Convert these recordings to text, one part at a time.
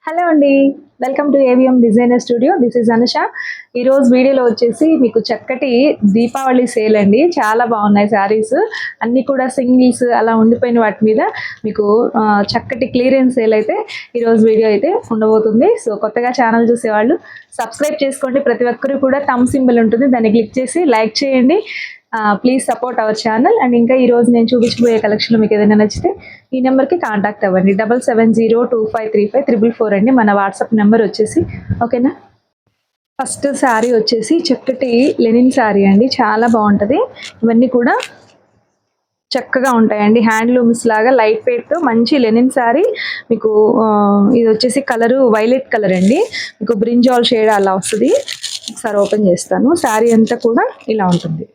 Hello అండి, welcome to AVM designer studio. This is Anusha. ఈరోజు వీడియోలో వచ్చేసి మీకు చక్కటి దీపావళి సేల్ అండి. చాలా బాగున్నాయి శారీస్ అన్నీ కూడా సింగిల్స్ అలా ఉండిపోయిన వాటి మీద మీకు చక్కటి క్లియరెన్స్ సేల్ అయితే ఈరోజు వీడియో అయితే ఉండబోతుంది. సో కొత్తగా ఛానల్ చూసేవాళ్ళు సబ్స్క్రైబ్ చేసుకోండి. ప్రతి ఒక్కరు కూడా థంబ్ సింబల్ ఉంటుంది, దాన్ని క్లిక్ చేసి లైక్ చేయండి. Please support our channel. And ఇంకా ఈరోజు నేను చూపించబోయే కలెక్షన్లో మీకు ఏదైనా నచ్చితే ఈ నెంబర్కి కాంటాక్ట్ అవ్వండి. 7702535444 అండి మన వాట్సాప్ నెంబర్ వచ్చేసి. ఓకేనా. ఫస్ట్ శారీ వచ్చేసి చక్కటి లెనిన్ శారీ అండి, చాలా బాగుంటుంది. ఇవన్నీ కూడా చక్కగా ఉంటాయండి, హ్యాండ్లూమ్స్ లాగా లైట్ వెయిట్తో మంచి లెనిన్ శారీ. మీకు ఇది వచ్చేసి కలరు వైలెట్ కలర్ అండి, మీకు బ్రింజాల్ షేడ్ అలా వస్తుంది. ఒకసారి ఓపెన్ చేస్తాను. శారీ అంతా కూడా ఇలా ఉంటుంది,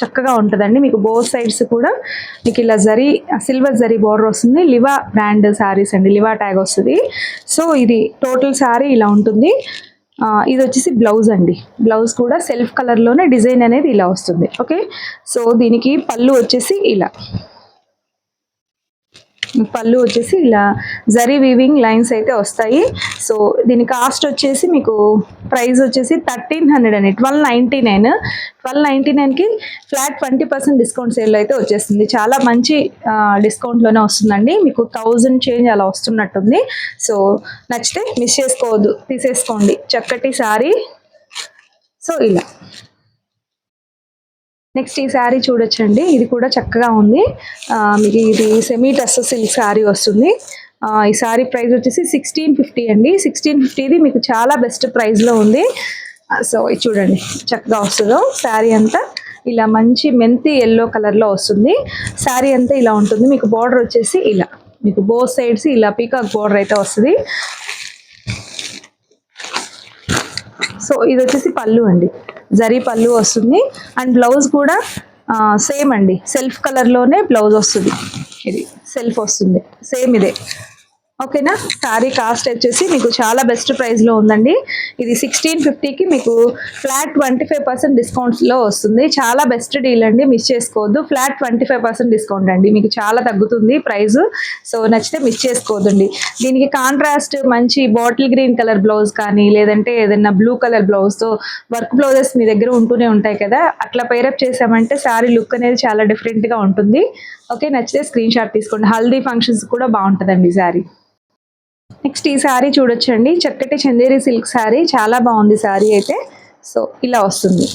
చక్కగా ఉంటుందండి. మీకు బోత్ సైడ్స్ కూడా మీకు ఇలా సిల్వర్ జరీ బార్డర్ వస్తుంది. లివా బ్రాండ్ శారీస్ అండి, లివా ట్యాగ్ వస్తుంది. సో ఇది టోటల్ శారీ ఇలా ఉంటుంది. ఇది వచ్చేసి బ్లౌజ్ అండి, బ్లౌజ్ కూడా సెల్ఫ్ కలర్లోనే డిజైన్ అనేది ఇలా వస్తుంది. ఓకే, సో దీనికి పళ్ళు వచ్చేసి ఇలా జరీ వీవింగ్ లైన్స్ అయితే వస్తాయి. సో దీని కాస్ట్ వచ్చేసి మీకు ప్రైస్ వచ్చేసి 1300 అండి, 1299కి ఫ్లాట్ 20% డిస్కౌంట్ సేల్ అయితే వచ్చేస్తుంది. చాలా మంచి డిస్కౌంట్లోనే వస్తుందండి, మీకు 1000 చేంజ్ అలా వస్తున్నట్టుంది. సో నచ్చితే మిస్ చేసుకోవద్దు, తీసేసుకోండి. చక్కటి శారీ. సో ఇలా నెక్స్ట్ ఈ శారీ చూడొచ్చండి, ఇది కూడా చక్కగా ఉంది. మీకు ఇది సెమీ టస్ సిల్క్ శారీ వస్తుంది. ఈ శారీ ప్రైస్ వచ్చేసి 1650 అండి. 1650 మీకు చాలా బెస్ట్ ప్రైస్లో ఉంది. సో ఇది చూడండి చక్కగా వస్తుందో. శారీ అంతా ఇలా మంచి మెంతి ఎల్లో కలర్లో వస్తుంది. శారీ అంతా ఇలా ఉంటుంది. మీకు బార్డర్ వచ్చేసి ఇలా, మీకు బోత్ సైడ్స్ ఇలా పీకాక్ బార్డర్ అయితే వస్తుంది. సో ఇది వచ్చేసి పళ్ళు అండి, జరీ పళ్ళు వస్తుంది. అండ్ బ్లౌజ్ కూడా సేమ్ అండి, సెల్ఫ్ కలర్లోనే బ్లౌజ్ వస్తుంది. ఇది సెల్ఫ్ వస్తుంది, సేమ్ ఇదే. ఓకేనా. శారీ కాస్ట్ వచ్చేసి మీకు చాలా బెస్ట్ ప్రైస్లో ఉందండి. ఇది 1650కి మీకు ఫ్లాట్ 25% డిస్కౌంట్స్లో వస్తుంది. చాలా బెస్ట్ డీల్ అండి, మిస్ చేసుకోవద్దు. ఫ్లాట్ 25% డిస్కౌంట్ అండి, మీకు చాలా తగ్గుతుంది ప్రైస్. సో నచ్చితే మిస్ చేసుకోవద్దండి. దీనికి కాంట్రాస్ట్ మంచి బాటిల్ గ్రీన్ కలర్ బ్లౌజ్ కానీ, లేదంటే ఏదైనా బ్లూ కలర్ బ్లౌజ్తో వర్క్ బ్లౌజెస్ మీ దగ్గర ఉంటూనే ఉంటాయి కదా, అట్లా పేరప్ చేసామంటే శారీ లుక్ అనేది చాలా డిఫరెంట్గా ఉంటుంది. ఓకే, నచ్చితే స్క్రీన్ షాట్ తీసుకోండి. హల్దీ ఫంక్షన్స్ కూడా బాగుంటుందండి శారీ. నెక్స్ట్ ఈ శారీ చూడొచ్చండి, చక్కటి చందేరి సిల్క్ శారీ, చాలా బాగుంది శారీ అయితే. సో ఇలా వస్తుంది.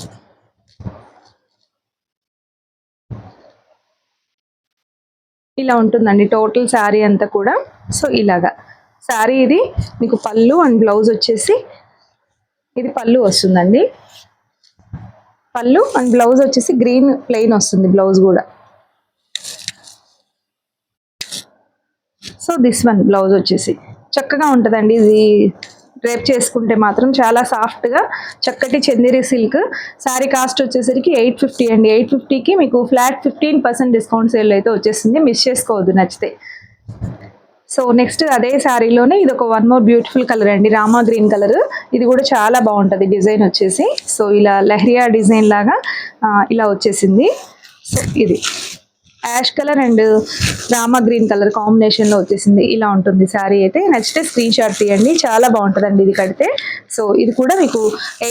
ఇలా ఉంటుందండి టోటల్ శారీ అంతా కూడా. సో ఇలాగా శారీ ఇది మీకు పళ్ళు అండ్ బ్లౌజ్ వచ్చేసి ఇది పళ్ళు వస్తుందండి. పళ్ళు అండ్ బ్లౌజ్ వచ్చేసి గ్రీన్ ప్లెయిన్ వస్తుంది బ్లౌజ్ కూడా. సో దిస్ వన్ బ్లౌజ్ వచ్చేసి చక్కగా ఉంటుందండి. ఇది డ్రేప్ చేసుకుంటే మాత్రం చాలా సాఫ్ట్గా చక్కటి చందేరి సిల్క్. శారీ కాస్ట్ వచ్చేసరికి 850 అండి. 850కి మీకు ఫ్లాట్ 15% డిస్కౌంట్ సేల్ అయితే వచ్చేస్తుంది. మిస్ చేసుకోవద్దు నచ్చితే. సో నెక్స్ట్ అదే శారీలోనే ఇది ఒక వన్ మోర్ బ్యూటిఫుల్ కలర్ అండి, రామా గ్రీన్ కలర్. ఇది కూడా చాలా బాగుంటుంది డిజైన్ వచ్చేసి. సో ఇలా లెహరియా డిజైన్ లాగా ఇలా వచ్చేసింది. సో ఇది ash colour and Rama green colour కాంబినేషన్లో వచ్చేసింది. ఇలా ఉంటుంది శారీ అయితే. నచ్చితే స్క్రీన్ షాట్ తీయండి, చాలా బాగుంటుందండి ఇది కడితే. సో ఇది కూడా మీకు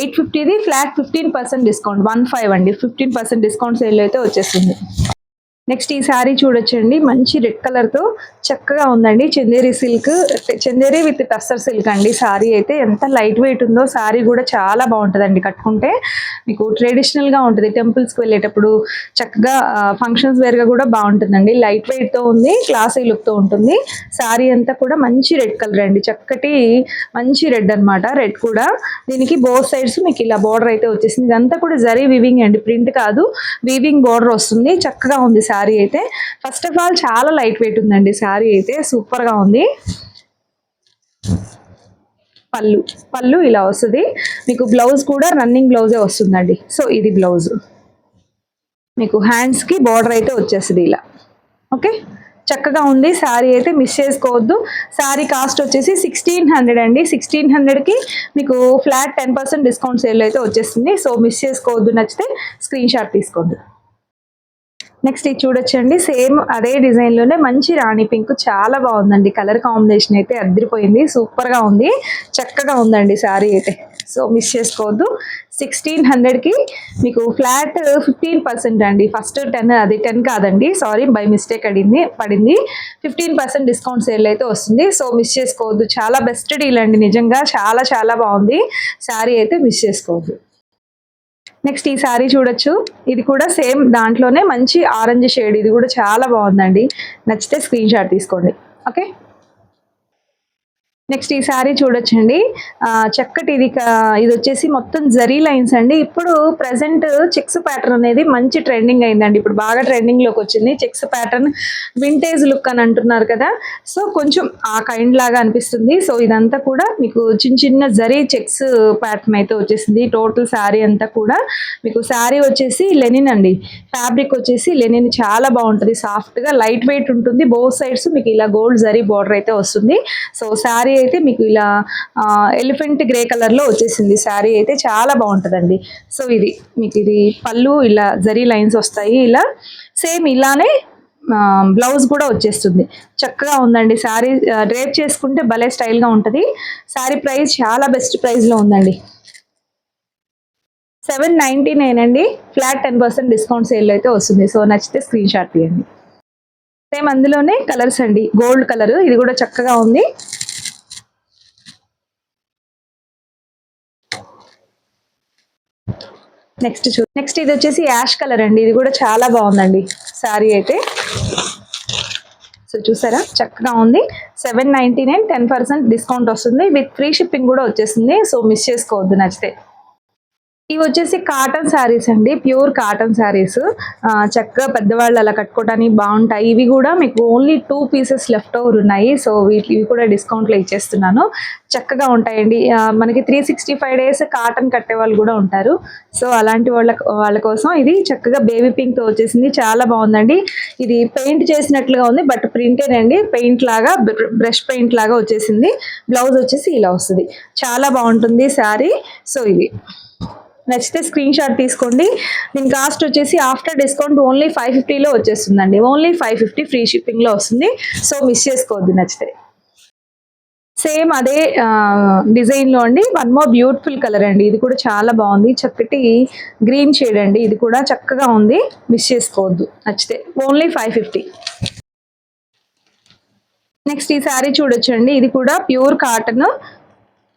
850ది ఫ్లాట్ 15% డిస్కౌంట్, 15 అండి, 15% డిస్కౌంట్ సేల్ అయితే వచ్చేసింది. నెక్స్ట్ ఈ శారీ చూడొచ్చండి, మంచి రెడ్ కలర్తో చక్కగా ఉందండి. Chanderi silk, Chanderi with tussar silk అండి. శారీ అయితే ఎంత లైట్ వెయిట్ ఉందో, శారీ కూడా చాలా బాగుంటుందండి కట్టుకుంటే. మీకు ట్రెడిషనల్గా ఉంటుంది, టెంపుల్స్కి వెళ్ళేటప్పుడు చక్కగా ఫంక్షన్స్ వేర్గా కూడా బాగుంటుందండి. లైట్ వెయిట్తో ఉంది, క్లాసీ లుక్తో ఉంటుంది. శారీ అంతా కూడా మంచి రెడ్ కలర్ అండి, చక్కటి మంచి రెడ్ అనమాట. రెడ్ కూడా దీనికి బోత్ సైడ్స్ మీకు ఇలా బార్డర్ అయితే వచ్చేసింది. ఇదంతా కూడా జరీ వీవింగ్ అండి, ప్రింట్ కాదు, వీవింగ్ బార్డర్ వస్తుంది. చక్కగా ఉంది శారీ అయితే. ఫస్ట్ ఆఫ్ ఆల్ చాలా లైట్ వెయిట్ ఉందండి శారీ అయితే, సూపర్గా ఉంది. పళ్ళు ఇలా వస్తుంది. మీకు బ్లౌజ్ కూడా రన్నింగ్ బ్లౌజే వస్తుందండి. సో ఇది బ్లౌజ్, మీకు హ్యాండ్స్కి బార్డర్ అయితే వచ్చేస్తుంది ఇలా. ఓకే, చక్కగా ఉంది శారీ అయితే, మిస్ చేసుకోవద్దు. శారీ కాస్ట్ వచ్చేసి 1600 అండి. 1600కి మీకు ఫ్లాట్ 10% డిస్కౌంట్ సేల్ అయితే వచ్చేస్తుంది. సో మిస్ చేసుకోవద్దు, నచ్చితే స్క్రీన్ షాట్ తీసుకోండి. నెక్స్ట్ ఇది చూడొచ్చండి, సేమ్ అదే డిజైన్ లోనే మంచి రాణి పింక్, చాలా బాగుందండి. కలర్ కాంబినేషన్ అయితే అదిరిపోయింది, సూపర్ గా ఉంది, చక్కగా ఉందండి శారీ అయితే. సో మిస్ చేసుకోవద్దు. 1600కి మీకు ఫ్లాట్ 15% అండి. ఫస్ట్ 10, అది 10 కాదండి, సారీ బై మిస్టేక్ పడింది. 15% డిస్కౌంట్ సేల్ అయితే వస్తుంది. సో మిస్ చేసుకోవద్దు, చాలా బెస్ట్ డీల్ అండి, నిజంగా చాలా చాలా బాగుంది శారీ అయితే, మిస్ చేసుకోవద్దు. నెక్స్ట్ ఈ సారీ చూడొచ్చు, ఇది కూడా సేమ్ దాంట్లోనే మంచి ఆరెంజ్ షేడ్, ఇది కూడా చాలా బాగుందండి. నచ్చితే స్క్రీన్ షాట్ తీసుకోండి. ఓకే, నెక్స్ట్ ఈ సారీ చూడొచ్చండి, చక్కటి ఇది వచ్చేసి మొత్తం జరీ లైన్స్ అండి. ఇప్పుడు ప్రెసెంట్ చెక్స్ ప్యాటర్న్ అనేది మంచి ట్రెండింగ్ అయిందండి, ఇప్పుడు బాగా ట్రెండింగ్ లోకి వచ్చింది చెక్స్ ప్యాటర్న్. వింటేజ్ లుక్ అని అంటున్నారు కదా, సో కొంచెం ఆ కైండ్ లాగా అనిపిస్తుంది. సో ఇదంతా కూడా మీకు చిన్న చిన్న జరీ చెక్స్ ప్యాటర్న్ అయితే వచ్చేసింది. టోటల్ శారీ అంతా కూడా మీకు శారీ వచ్చేసి లెనిన్ అండి, ఫ్యాబ్రిక్ వచ్చేసి లెనిన్, చాలా బాగుంటుంది, సాఫ్ట్ గా లైట్ వెయిట్ ఉంటుంది. బోత్ సైడ్స్ మీకు ఇలా గోల్డ్ జరీ బార్డర్ అయితే వస్తుంది. సో శారీ అయితే మీకు ఇలా ఎలిఫెంట్ గ్రే కలర్ లో వచ్చేసింది శారీ అయితే, చాలా బాగుంటుందండి. సో ఇది మీకు ఇది పళ్ళు, ఇలా జరీ లైన్స్ వస్తాయి, ఇలా సేమ్ ఇలానే బ్లౌజ్ కూడా వచ్చేస్తుంది. చక్కగా ఉందండి శారీ, డ్రేప్ చేసుకుంటే భలే స్టైల్ గా ఉంటుంది. శారీ ప్రైస్ చాలా బెస్ట్ ప్రైస్ లో ఉందండి, 799 అండి. ఫ్లాట్ 10% డిస్కౌంట్ సేల్ అయితే వస్తుంది. సో నచ్చితే స్క్రీన్ షాట్ తీయండి. సేమ్ అందులోనే కలర్స్ అండి, గోల్డ్ కలర్, ఇది కూడా చక్కగా ఉంది. నెక్స్ట్ ఇది వచ్చేసి యాష్ కలర్ అండి, ఇది కూడా చాలా బాగుందండి శారీ అయితే. సో చూసారా, చక్కగా ఉంది. 799, 10% డిస్కౌంట్ వస్తుంది, విత్ ఫ్రీ షిప్పింగ్ కూడా వచ్చేస్తుంది. సో మిస్ చేసుకోవద్దు నచ్చితే. ఇవి వచ్చేసి కాటన్ శారీస్ అండి, ప్యూర్ కాటన్ శారీస్, చక్కగా పెద్దవాళ్ళు అలా కట్టుకోవడానికి బాగుంటాయి. ఇవి కూడా మీకు ఓన్లీ 2 పీసెస్ లెఫ్ట్ ఓవర్ ఉన్నాయి. సో ఇవి కూడా డిస్కౌంట్లో ఇచ్చేస్తున్నాను, చక్కగా ఉంటాయండి. మనకి 365 డేస్ కాటన్ కట్టే వాళ్ళు కూడా ఉంటారు. సో అలాంటి వాళ్ళ కోసం ఇది చక్కగా బేబీ పింక్ తో వచ్చేసింది, చాలా బాగుందండి. ఇది పెయింట్ చేసినట్లుగా ఉంది, బట్ ప్రింటెడ్ అండి, పెయింట్ లాగా, బ్రష్ పెయింట్ లాగా వచ్చేసింది. బ్లౌజ్ వచ్చేసి ఇలా వస్తుంది, చాలా బాగుంటుంది శారీ. సో ఇది నచ్చితే స్క్రీన్ షాట్ తీసుకోండి. దీని కాస్ట్ వచ్చేసి ఆఫ్టర్ డిస్కౌంట్ ఓన్లీ 550లో వచ్చేస్తుందండి, ఓన్లీ 550 ఫ్రీ షిప్పింగ్లో వస్తుంది. సో మిస్ చేసుకోవద్దు నచ్చితే. సేమ్ అదే డిజైన్లో అండి, వన్ మోర్ బ్యూటిఫుల్ కలర్ అండి, ఇది కూడా చాలా బాగుంది, చక్కటి గ్రీన్ షేడ్ అండి, ఇది కూడా చక్కగా ఉంది, మిస్ చేసుకోవద్దు నచ్చితే, ఓన్లీ 550. నెక్స్ట్ ఈ శారీ చూడొచ్చండి, ఇది కూడా ప్యూర్ కాటన్,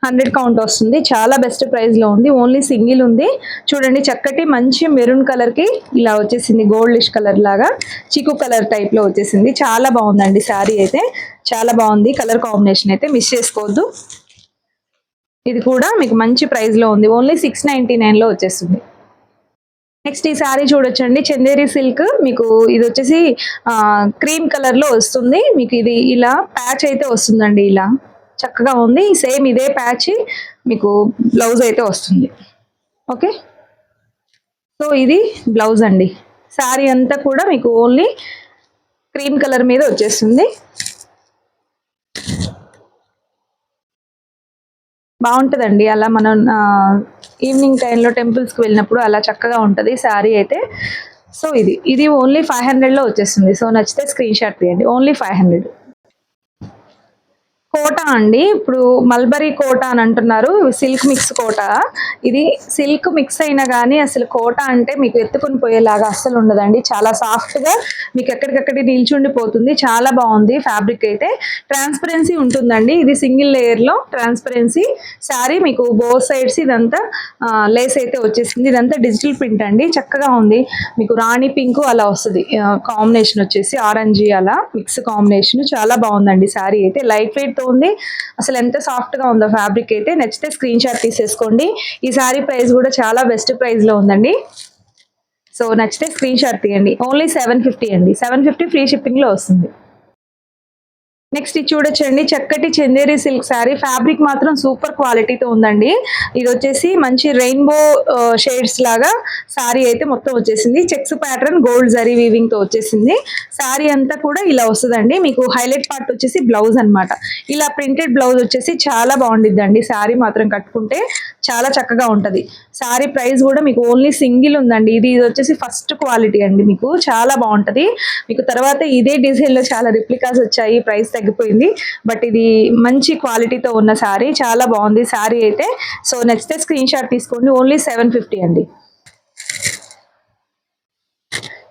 100 కౌంట్ వస్తుంది, చాలా బెస్ట్ ప్రైస్ లో ఉంది, ఓన్లీ సింగిల్ ఉంది. చూడండి చక్కటి మంచి మెరూన్ కలర్ కి ఇలా వచ్చేసింది, గోల్డిష్ కలర్ లాగా చీకు కలర్ టైప్ లో వచ్చేసింది, చాలా బాగుందండి శారీ అయితే, చాలా బాగుంది కలర్ కాంబినేషన్ అయితే, మిస్ చేసుకోవద్దు. ఇది కూడా మీకు మంచి ప్రైస్ లో ఉంది, ఓన్లీ 699లో వచ్చేస్తుంది. నెక్స్ట్ ఈ శారీ చూడొచ్చండి, చందేరి సిల్క్, మీకు ఇది వచ్చేసి క్రీమ్ కలర్ లో వస్తుంది. మీకు ఇది ఇలా ప్యాచ్ అయితే వస్తుందండి, ఇలా చక్కగా ఉంది. సేమ్ ఇదే ప్యాచ్ మీకు బ్లౌజ్ అయితే వస్తుంది. ఓకే, సో ఇది బ్లౌజ్ అండి. శారీ అంతా కూడా మీకు ఓన్లీ క్రీమ్ కలర్ మీద వచ్చేస్తుంది, బాగుంటుందండి. అలా మనం ఈవినింగ్ టైంలో టెంపుల్స్కి వెళ్ళినప్పుడు అలా చక్కగా ఉంటుంది శారీ అయితే. సో ఇది ఓన్లీ 500లో వచ్చేస్తుంది. సో నచ్చితే స్క్రీన్ షాట్ తీయండి, ఓన్లీ 500. కోట అండి, ఇప్పుడు మల్బరీ కోట అని అంటున్నారు, సిల్క్ మిక్స్ కోట. ఇది సిల్క్ మిక్స్ అయినా కానీ అసలు కోట అంటే మీకు ఎత్తుకొని పోయేలాగా అస్సలు ఉండదండి, చాలా సాఫ్ట్గా మీకు ఎక్కడికక్కడి నిల్చుండిపోతుంది, చాలా బాగుంది. ఫ్యాబ్రిక్ అయితే ట్రాన్స్పరెన్సీ ఉంటుందండి, ఇది సింగిల్ లేయర్లో ట్రాన్స్పరెన్సీ శారీ, మీకు బోత్ సైడ్స్ ఇదంతా లేస్ అయితే వచ్చేసింది. ఇదంతా డిజిటల్ ప్రింట్ అండి, చక్కగా ఉంది. మీకు రాణి పింక్ అలా వస్తుంది, కాంబినేషన్ వచ్చేసి ఆరెంజ్ అలా మిక్స్ కాంబినేషన్, చాలా బాగుందండి శారీ అయితే, లైట్ వెయిట్ ఉంది, అసలు ఎంత సాఫ్ట్ గా ఉందో ఫ్యాబ్రిక్ అయితే. నచ్చితే స్క్రీన్ షాట్ తీసేసుకోండి. ఈ సారీ ప్రైస్ కూడా చాలా బెస్ట్ ప్రైస్ లో ఉందండి. సో నచ్చితే స్క్రీన్ షాట్ తీయండి, ఓన్లీ 750 అండి, 750 ఫ్రీ షిప్పింగ్ లో వస్తుంది. నెక్స్ట్ ఇది చూడొచ్చండి, చక్కటి చందేరి సిల్క్ శారీ. ఫ్యాబ్రిక్ మాత్రం సూపర్ క్వాలిటీతో ఉందండి. ఇది వచ్చేసి మంచి రెయిన్బో షేడ్స్ లాగా శారీ అయితే మొత్తం వచ్చేసింది. Checks pattern gold zari weaving తో వచ్చేసింది. శారీ అంతా కూడా ఇలా వస్తుందండి. మీకు హైలైట్ పార్ట్ వచ్చేసి బ్లౌజ్ అన్నమాట. ఇలా ప్రింటెడ్ బ్లౌజ్ వచ్చేసి చాలా బాగుండిద్దండి. శారీ మాత్రం కట్టుకుంటే చాలా చక్కగా ఉంటది. శారీ ప్రైస్ కూడా మీకు ఓన్లీ సింగిల్ ఉందండి. ఇది వచ్చేసి ఫస్ట్ క్వాలిటీ అండి. మీకు చాలా బాగుంటది. మీకు తర్వాత ఇదే డిజైన్ లో చాలా రిప్లికాస్ వచ్చాయి, ప్రైస్ తగ్గిపోయింది. బట్ ఇది మంచి క్వాలిటీతో ఉన్న శారీ, చాలా బాగుంది శారీ అయితే. సో నెక్స్ట్ స్క్రీన్ షాట్ తీసుకోండి. ఓన్లీ 750 అండి.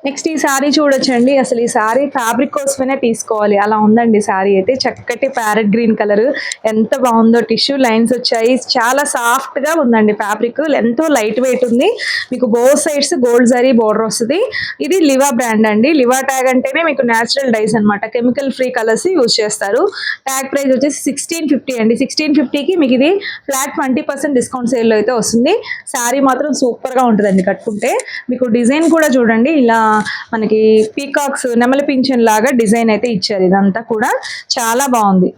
నెక్స్ట్ ఈ శారీ చూడొచ్చండి. అసలు ఈ శారీ ఫ్యాబ్రిక్ కోసమైనా తీసుకోవాలి, అలా ఉందండి శారీ అయితే. చక్కటి ప్యారెట్ గ్రీన్ కలర్, ఎంత బాగుందో. టిష్యూ లైన్స్ వచ్చాయి, చాలా సాఫ్ట్ గా ఉందండి ఫ్యాబ్రిక్. ఎంతో లైట్ వెయిట్ ఉంది. మీకు both sides gold zari border వస్తుంది. ఇది లివా బ్రాండ్ అండి. లివా ట్యాగ్ అంటేనే మీకు న్యాచురల్ డైస్ అనమాట, కెమికల్ ఫ్రీ కలర్స్ యూజ్ చేస్తారు. ట్యాగ్ ప్రైస్ వచ్చేసి 1650 అండి. 1650కి మీకు ఇది ఫ్లాట్ 20% డిస్కౌంట్ సేల్ లో అయితే వస్తుంది. శారీ మాత్రం సూపర్ గా ఉంటుందండి కట్టుకుంటే. మీకు డిజైన్ కూడా చూడండి, ఇలా మనకి పీకాక్స్ నెమలి పింఛన్ లాగా డిజైన్ అయితే ఇచ్చారు. ఇదంతా కూడా చాలా బాగుంది.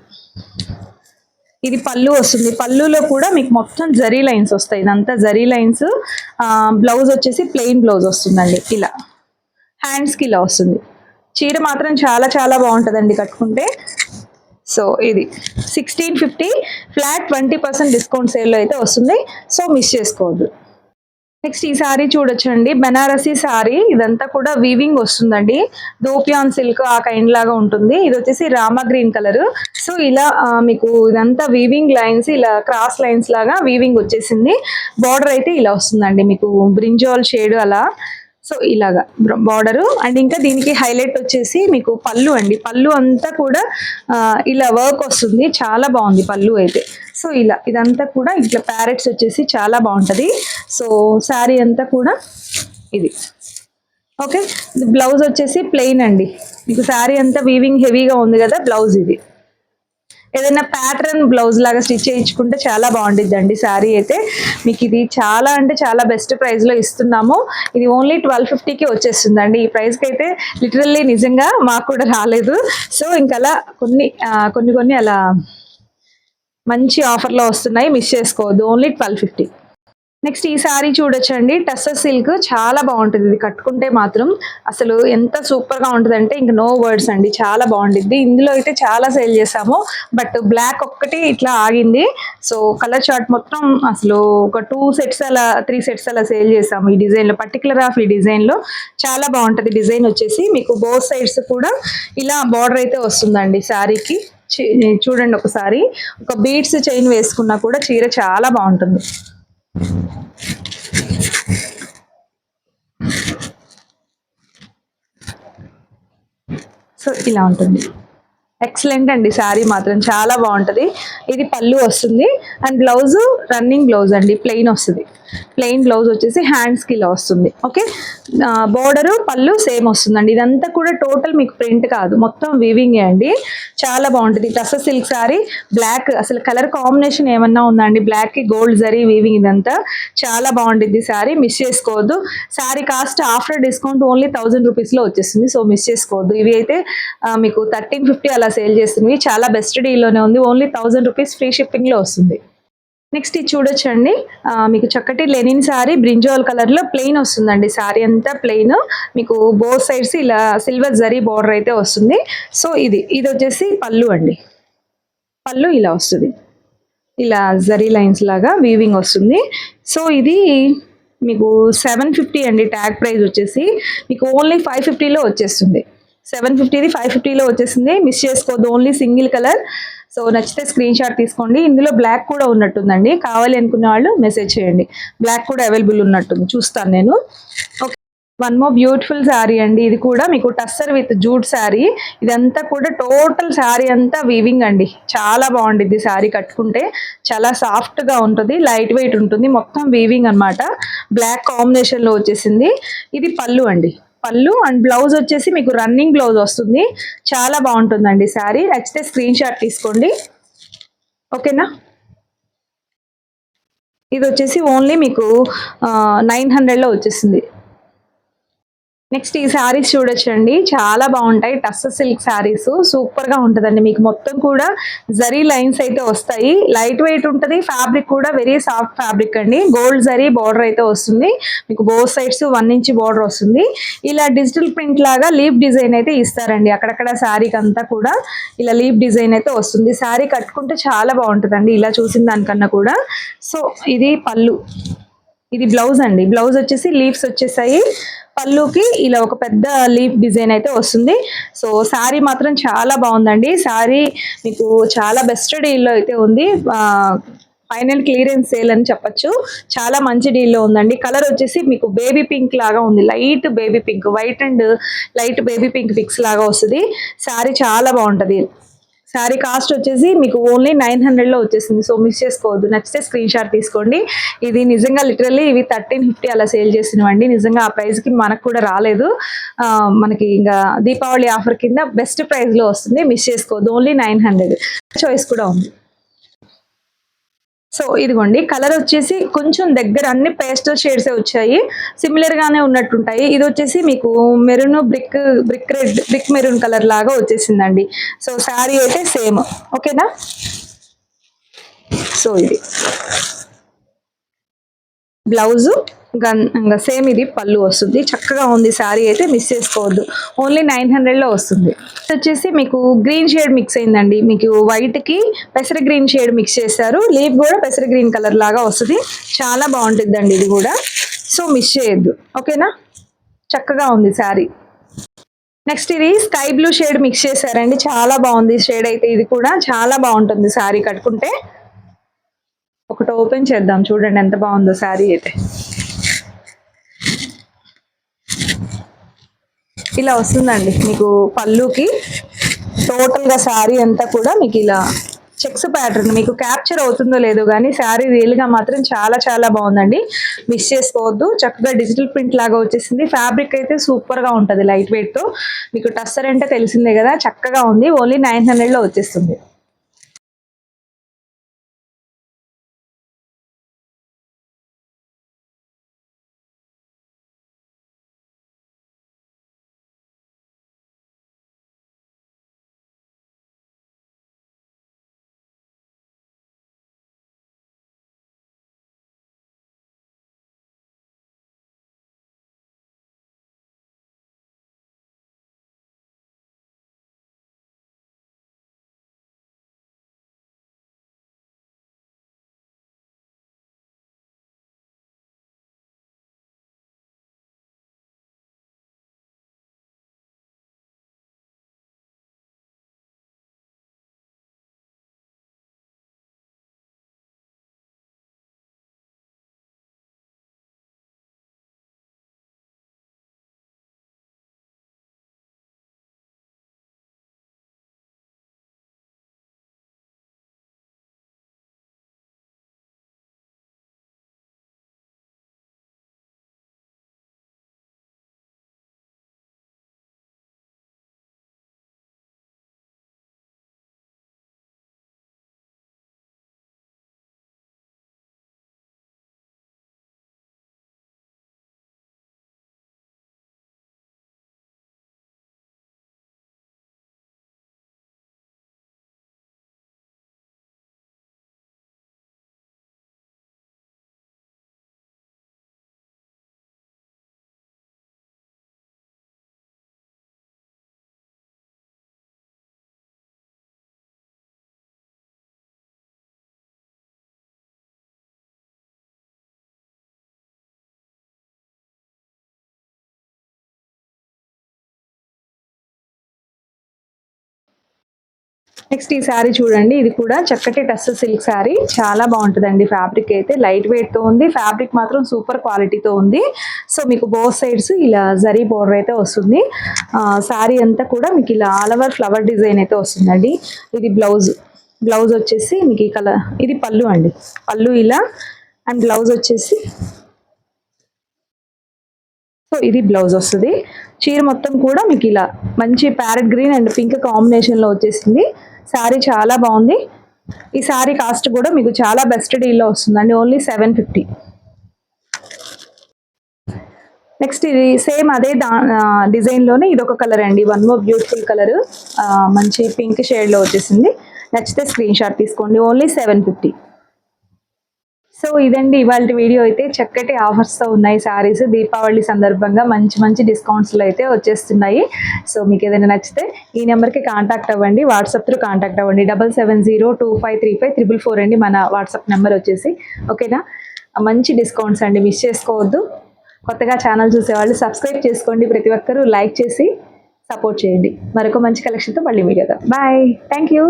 ఇది పళ్ళు వస్తుంది. పళ్ళులో కూడా మీకు మొత్తం జరీ లైన్స్ వస్తాయి. ఇదంతా జరీ లైన్స్. బ్లౌజ్ వచ్చేసి ప్లెయిన్ బ్లౌజ్ వస్తుందండి. ఇలా హ్యాండ్స్కి ఇలా వస్తుంది. చీర మాత్రం చాలా చాలా బాగుంటుందండి కట్టుకుంటే. సో ఇది 1650 ఫ్లాట్ 20% డిస్కౌంట్ సేల్లో అయితే వస్తుంది. సో మిస్ చేసుకోవద్దు. నెక్స్ట్ ఈ సారీ చూడొచ్చండి, బెనారసీ సారీ. ఇదంతా కూడా వీవింగ్ వస్తుందండి. దోపియాన్ సిల్క్ ఆ కైండ్ లాగా ఉంటుంది. ఇది వచ్చేసి రామా గ్రీన్ కలర్. సో ఇలా మీకు ఇదంతా వీవింగ్ లైన్స్, ఇలా క్రాస్ లైన్స్ లాగా వీవింగ్ వచ్చేసింది. బార్డర్ అయితే ఇలా వస్తుందండి, మీకు బ్రింజాల్ షేడ్ అలా. సో ఇలాగా బార్డరు. అండ్ ఇంకా దీనికి హైలైట్ వచ్చేసి మీకు పళ్ళు అండి. పళ్ళు అంతా కూడా ఇలా వర్క్ వస్తుంది, చాలా బాగుంది పళ్ళు అయితే. సో ఇలా ఇదంతా కూడా ఇట్లా ప్యారెట్స్ వచ్చేసి చాలా బాగుంటుంది. సో శారీ అంతా కూడా ఇది ఓకే. బ్లౌజ్ వచ్చేసి ప్లెయిన్ అండి. మీకు శారీ అంతా వీవింగ్ హెవీగా ఉంది కదా, బ్లౌజ్ ఇది. ఏదైనా ప్యాటర్న్ బ్లౌజ్ లాగా స్టిచ్ చేయించుకుంటే చాలా బాగుండిద్దండి శారీ అయితే. మీకు ఇది చాలా అంటే చాలా బెస్ట్ ప్రైస్లో ఇస్తున్నాము. ఇది ఓన్లీ 1250కి వచ్చేస్తుందండి. ఈ ప్రైస్కి అయితే లిటరల్లీ నిజంగా మాకు కూడా రాలేదు. సో ఇంకలా కొన్ని అలా మంచి ఆఫర్లో వస్తున్నాయి, మిస్ చేసుకోవద్దు. ఓన్లీ 1250. నెక్స్ట్ ఈ సారీ చూడొచ్చండి, టస్సర్ సిల్క్. చాలా బాగుంటుంది ఇది కట్టుకుంటే మాత్రం. అసలు ఎంత సూపర్ గా ఉంటుంది అంటే ఇంక నో వర్డ్స్ అండి, చాలా బాగుంటుంది. ఇందులో అయితే చాలా సేల్ చేసాము, బట్ బ్లాక్ ఒక్కటి ఇట్లా ఆగింది. సో కలర్ చార్ట్ మొత్తం అసలు ఒక 2 సెట్స్ అలా 3 సెట్స్ అలా సేల్ చేసాము ఈ డిజైన్ లో. పర్టికులర్ ఆఫ్ ఈ డిజైన్ లో చాలా బాగుంటుంది. డిజైన్ వచ్చేసి మీకు బోత్ సైడ్స్ కూడా ఇలా బార్డర్ అయితే వస్తుందండి శారీకి. చూడండి ఒకసారి, ఒక బీడ్స్ చైన్ వేసుకున్నా కూడా చీర చాలా బాగుంటుంది. సో ఇలా ఉంటుంది. ఎక్సలెంట్ అండి శారీ మాత్రం చాలా బాగుంటుంది. ఇది పళ్ళు వస్తుంది. అండ్ బ్లౌజ్ రన్నింగ్ బ్లౌజ్ అండి, ప్లెయిన్ వస్తుంది. ప్లెయిన్ బ్లౌజ్ వచ్చేసి హ్యాండ్స్కి ఇలా వస్తుంది. ఓకే, బోర్డరు పళ్ళు సేమ్ వస్తుందండి. ఇదంతా కూడా టోటల్ మీకు ప్రింట్ కాదు, మొత్తం వీవింగే అండి. చాలా బాగుంటుంది. Tussar silk sari, black. అసలు కలర్ కాంబినేషన్ ఏమన్నా ఉందండి, బ్లాక్కి గోల్డ్ జరీ వీవింగ్. ఇదంతా చాలా బాగుంటుంది శారీ, మిస్ చేసుకోవద్దు. Sari cost after discount only 1000 రూపీస్లో వచ్చేస్తుంది. సో మిస్ చేసుకోవద్దు. ఇవి అయితే మీకు 1350 అలా సేల్ చేస్తున్నవి. చాలా బెస్ట్ డీల్లోనే ఉంది. ఓన్లీ 1000 రూపీస్ ఫ్రీ షిప్పింగ్లో వస్తుంది. నెక్స్ట్ ఇది చూడొచ్చండి, మీకు చక్కటి లెనిన్ శారీ, బ్రింజాల్ కలర్ లో ప్లెయిన్ వస్తుందండి. శారీ అంతా ప్లెయిన్, మీకు బోత్ సైడ్స్ ఇలా సిల్వర్ జరీ బార్డర్ అయితే వస్తుంది. సో ఇది వచ్చేసి పళ్ళు అండి. పళ్ళు ఇలా వస్తుంది, ఇలా జరీ లైన్స్ లాగా వీవింగ్ వస్తుంది. సో ఇది మీకు 750 అండి. ట్యాగ్ ప్రైస్ వచ్చేసి మీకు ఓన్లీ 550లో వచ్చేస్తుంది. 750ది 550లో వచ్చేసింది. మిస్ చేసుకోవద్దు. Only single colour. సో నచ్చితే స్క్రీన్ షాట్ తీసుకోండి. ఇందులో బ్లాక్ కూడా ఉన్నట్టుందండి, కావాలి అనుకునే వాళ్ళు మెసేజ్ చేయండి. బ్లాక్ కూడా అవైలబుల్ ఉన్నట్టుంది, చూస్తాను నేను. Okay, one more beautiful sari అండి. ఇది కూడా మీకు టస్సర్ విత్ జూట్ శారీ. ఇదంతా కూడా టోటల్ శారీ అంతా వీవింగ్ అండి. చాలా బాగుంటుంది శారీ కట్టుకుంటే. చాలా సాఫ్ట్గా ఉంటుంది, లైట్ వెయిట్ ఉంటుంది, మొత్తం వీవింగ్ అనమాట. బ్లాక్ కాంబినేషన్లో వచ్చేసింది. ఇది పళ్ళు అండి. పళ్ళు అండ్ బ్లౌజ్ వచ్చేసి మీకు రన్నింగ్ బ్లౌజ్ వస్తుంది. చాలా బాగుంటుందండి శారీ. నచ్చితే స్క్రీన్ షాట్ తీసుకోండి. ఓకేనా, ఇది వచ్చేసి ఓన్లీ మీకు 900లో వచ్చేసింది. నెక్స్ట్ ఈ శారీస్ చూడొచ్చండి, చాలా బాగుంటాయి. టస్సర్ సిల్క్ శారీస్ సూపర్ గా ఉంటదండి. మీకు మొత్తం కూడా జరీ లైన్స్ అయితే వస్తాయి. లైట్ వెయిట్ ఉంటది. ఫ్యాబ్రిక్ కూడా వెరీ సాఫ్ట్ ఫ్యాబ్రిక్ అండి. గోల్డ్ జరీ బార్డర్ అయితే వస్తుంది. మీకు బోత్ సైడ్స్ 1 ఇంచ్ బార్డర్ వస్తుంది. ఇలా డిజిటల్ ప్రింట్ లాగా లీఫ్ డిజైన్ అయితే ఇస్తారండి. అక్కడక్కడ శారీకి అంతా కూడా ఇలా లీఫ్ డిజైన్ అయితే వస్తుంది. శారీ కట్టుకుంటే చాలా బాగుంటుందండి, ఇలా చూసిన దానికన్నా కూడా. సో ఇది పళ్ళు, ఇది బ్లౌజ్ అండి. బ్లౌజ్ వచ్చేసి లీవ్స్ వచ్చేసాయి. పళ్ళుకి ఇలా ఒక పెద్ద లీఫ్ డిజైన్ అయితే వస్తుంది. సో శారీ మాత్రం చాలా బాగుందండి. శారీ మీకు చాలా బెస్ట్ డీల్లో అయితే ఉంది. ఫైనల్ క్లియరెన్స్ సేల్ అని చెప్పొచ్చు. చాలా మంచి డీల్లో ఉందండి. కలర్ వచ్చేసి మీకు బేబీ పింక్ లాగా ఉంది. Light baby pink, white and light baby pink mix లాగా వస్తుంది. శారీ చాలా బాగుంటది. శారీ కాస్ట్ వచ్చేసి మీకు ఓన్లీ 900లో వచ్చేసింది. సో మిస్ చేసుకోవద్దు. నచ్చితే స్క్రీన్ షాట్ తీసుకోండి. ఇది నిజంగా లిటరల్లీ ఇవి 1350 అలా సేల్ చేసినవండి. నిజంగా ఆ ప్రైస్కి మనకు కూడా రాలేదు. మనకి ఇంకా దీపావళి ఆఫర్ కింద బెస్ట్ ప్రైస్లో వస్తుంది. మిస్ చేసుకోవద్దు. ఓన్లీ 900. చాయిస్ కూడా ఉంది. సో ఇదిగోండి, కలర్ వచ్చేసి కొంచెం దగ్గర అన్ని పేస్టల్ షేడ్సే వచ్చాయి. సిమిలర్ గానే ఉన్నట్టుంటాయి. ఇది వచ్చేసి మీకు maroon brick red brick maroon colour లాగా వచ్చేసిందండి. సో శారీ అయితే సేమ్. ఓకేనా. సో ఇది బ్లౌజు, ఇంకా సేమ్ ఇది పళ్ళు వస్తుంది. చక్కగా ఉంది శారీ అయితే, మిస్ చేసుకోవద్దు. ఓన్లీ 900లో వస్తుంది. వచ్చేసి మీకు గ్రీన్ షేడ్ మిక్స్ అయిందండి. మీకు వైట్ కి పెసర గ్రీన్ షేడ్ మిక్స్ చేశారు. లీఫ్ కూడా పెసర గ్రీన్ కలర్ లాగా వస్తుంది. చాలా బాగుంటుందండి ఇది కూడా. సో మిస్ చేయొద్దు. ఓకేనా. చక్కగా ఉంది శారీ. నెక్స్ట్ ఇది స్కై బ్లూ షేడ్ మిక్స్ చేశారండి. చాలా బాగుంది షేడ్ అయితే. ఇది కూడా చాలా బాగుంటుంది శారీ కట్టుకుంటే. ఒకటి ఓపెన్ చేద్దాం, చూడండి ఎంత బాగుందో శారీ అయితే. ఇలా వస్తుందండి మీకు పళ్ళుకి. టోటల్గా శారీ అంతా కూడా మీకు ఇలా చెక్స్ ప్యాటర్న్. మీకు క్యాప్చర్ అవుతుందో లేదో కానీ శారీ రియల్గా మాత్రం చాలా చాలా బాగుందండి. మిస్ చేసుకోవద్దు. చక్కగా డిజిటల్ ప్రింట్ లాగా వచ్చేసింది. ఫ్యాబ్రిక్ అయితే సూపర్గా ఉంటుంది, లైట్ వెయిట్తో. మీకు టస్సర్ అంటే తెలిసిందే కదా, చక్కగా ఉంది. ఓన్లీ 900లో వచ్చేస్తుంది. నెక్స్ట్ ఈ శారీ చూడండి. ఇది కూడా చక్కటి టస్సర్ సిల్క్ శారీ. చాలా బాగుంటుందండి. ఫ్యాబ్రిక్ అయితే లైట్ వెయిట్ తో ఉంది. ఫ్యాబ్రిక్ మాత్రం సూపర్ క్వాలిటీతో ఉంది. సో మీకు బోత్ సైడ్స్ ఇలా జరీ బోర్డర్ అయితే వస్తుంది. శారీ అంతా కూడా మీకు ఇలా ఆల్ ఓవర్ ఫ్లవర్ డిజైన్ అయితే వస్తుందండి. ఇది బ్లౌజ్. బ్లౌజ్ వచ్చేసి మీకు ఈ కలర్. ఇది పళ్ళు అండి. పళ్ళు ఇలా అండ్ బ్లౌజ్ వచ్చేసి. సో ఇది బ్లౌజ్ వస్తుంది. చీర మొత్తం కూడా మీకు ఇలా మంచి ప్యారెట్ గ్రీన్ అండ్ పింక్ కాంబినేషన్లో వచ్చేసింది. శారీ చాలా బాగుంది. ఈ శారీ కాస్ట్ కూడా మీకు చాలా బెస్ట్ డీల్లో వస్తుందండి. ఓన్లీ 750. నెక్స్ట్ ఇది సేమ్ అదే డిజైన్లోనే ఇది ఒక కలర్ అండి, వన్ మోర్ బ్యూటిఫుల్ కలర్, మంచి పింక్ షేడ్లో వచ్చేసింది. నచ్చితే స్క్రీన్ షాట్ తీసుకోండి. ఓన్లీ 750. సో ఇదండి ఇవాళ వీడియో. అయితే చక్కటి ఆఫర్స్తో ఉన్నాయి శారీస్. దీపావళి సందర్భంగా మంచి మంచి డిస్కౌంట్స్లో అయితే వచ్చేస్తున్నాయి. సో మీకు ఏదైనా నచ్చితే ఈ నెంబర్కి కాంటాక్ట్ అవ్వండి, వాట్సాప్ త్రూ కాంటాక్ట్ అవ్వండి. 7702535444 అండి మన వాట్సాప్ నెంబర్ వచ్చేసి. ఓకేనా, మంచి డిస్కౌంట్స్ అండి, మిస్ చేసుకోవద్దు. కొత్తగా ఛానల్ చూసేవాళ్ళు సబ్స్క్రైబ్ చేసుకోండి. ప్రతి ఒక్కరూ లైక్ చేసి సపోర్ట్ చేయండి. మరొక మంచి కలెక్షన్తో మళ్ళీ మీడియాగా బాయ్. Thank you.